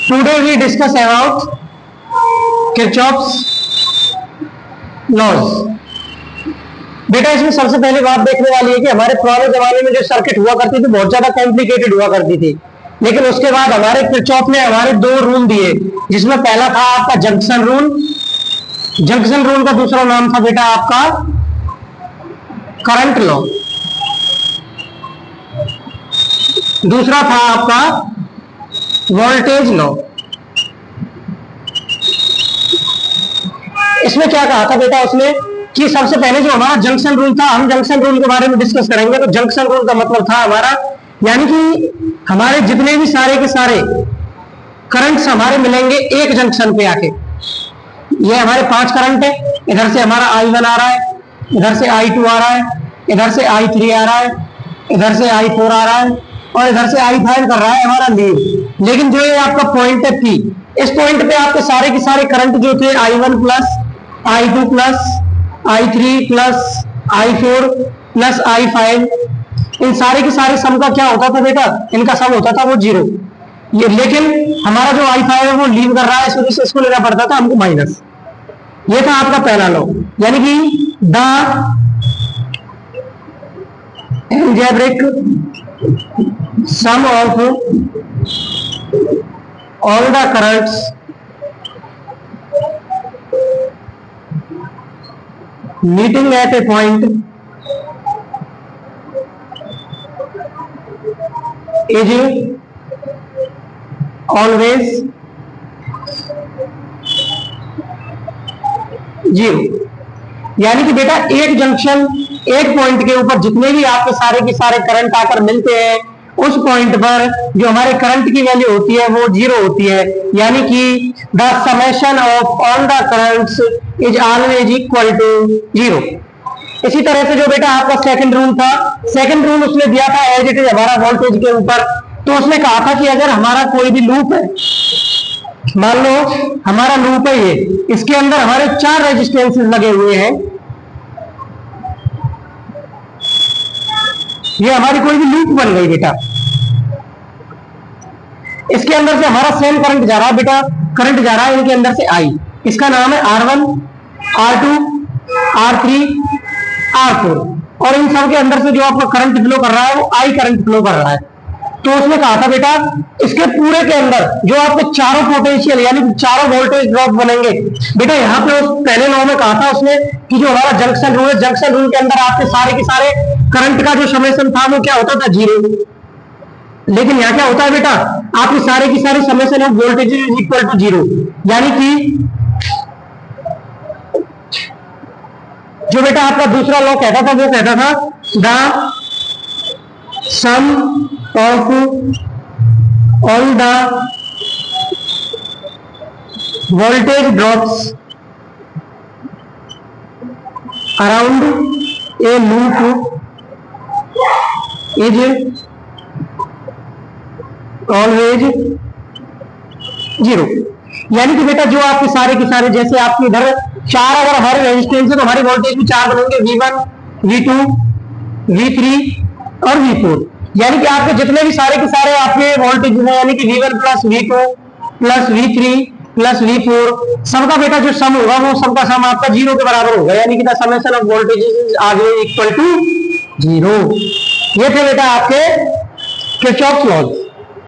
Today we discuss about Kirchhoff's laws। बेटा इसमें सबसे पहले बात देखने वाली है कि हमारे पुराने जमाने में जो सर्किट हुआ करती थी बहुत ज्यादा कॉम्प्लिकेटेड हुआ करती थी, लेकिन उसके बाद हमारे किरचॉफ ने हमारे दो रूल दिए, जिसमें पहला था आपका जंक्शन रूल। जंक्शन रूल का दूसरा नाम था बेटा आपका करंट लॉ। दूसरा था आपका वोल्टेज लॉ। इसमें क्या कहा था बेटा उसने कि सबसे पहले जो हमारा जंक्शन रूल था, हम जंक्शन रूल के बारे में डिस्कस करेंगे। तो जंक्शन रूल का मतलब था हमारा, यानी कि हमारे जितने भी सारे के सारे करंट्स हमारे मिलेंगे एक जंक्शन पे आके। ये हमारे 5 करंट है, इधर से हमारा I1 आ रहा है, इधर से I2 आ रहा है, इधर से I3 आ रहा है, इधर से I4 आ रहा है और इधर से I5 कर रहा है हमारा लीड। लेकिन जो ये आपका पॉइंट है P, इस पॉइंट पे आपके सारे के सारे करंट जो थे I1 plus I2 plus I3 plus I4 plus I5, इन सारे के सारे सम का क्या होता था बेटा, इनका सम होता था वो 0। ये लेकिन हमारा जो I5 है वो लीव कर रहा है, इस वजह से इसको लेना पड़ता था हमको माइनस। ये था आपका पहला लॉ, यानी कि the algebraic sum of all the currents meeting at a point is always 0। यानी कि बेटा एक जंक्शन, एक पॉइंट के ऊपर जितने भी आपके सारे के सारे करंट आकर मिलते हैं, उस पॉइंट पर जो हमारे करंट की वैल्यू होती है वो 0 होती है। यानी कि the summation of all the currents is always equal to 0। इसी तरह से जो बेटा आपका सेकंड रूल था, सेकंड रूल उसने दिया था एज इट इज हमारा वोल्टेज के ऊपर। तो उसने कहा था कि अगर हमारा कोई भी लूप है, मान लो हमारा लूप है ये, इसके अंदर हमारे 4 रेजिस्टेंसेस लगे हुए हैं, ये हमारी कोई भी लूप बन गई बेटा। इसके अंदर से हमारा सेम करंट जा रहा है बेटा, करंट जा रहा है इनके अंदर से I, इसका नाम है R1 R2 R3 R4, और इन सब के अंदर से जो आपका करंट फ्लो कर रहा है वो I करंट फ्लो कर रहा है। तो उसने कहा था बेटा इसके पूरे के अंदर जो आपके चारों पोटेंशियल यानी कि चारों वोल्टेज ड्रॉप बनेंगे। बेटा यहाँ पे उस पहले लॉ में कहा था उसने कि जो हमारा जंक्शन रूल है, जंक्शन रूल के अंदर आपके सारे के सारे करंट का जो समेशन था वो क्या होता था 0। लेकिन यहाँ क्या होता है बेटा, आपकी सारे की सारी summation of voltage is equal to 0। यानी कि जो बेटा आपका दूसरा लॉ कहता था वो कहता था the sum of all the voltage drops around a loop is always 0। यानी कि बेटा जो आपके सारे के सारे, जैसे आपके इधर 4 अगर हमारे रेजिस्टेंस है तो हमारी वोल्टेज भी 4 बनेंगे, V1 V2 V3 और V4। यानी कि आपके जितने भी सारे के सारे आपके वोल्टेज हैं, यानी कि V1 plus V2 plus V3 plus V4, सबका बेटा जो सम होगा वो सबका सम आपका 0 के बराबर होगा। यानी कि the summation of voltage is always equal to 0। ये थे बेटा आपके किरचॉफ लॉज।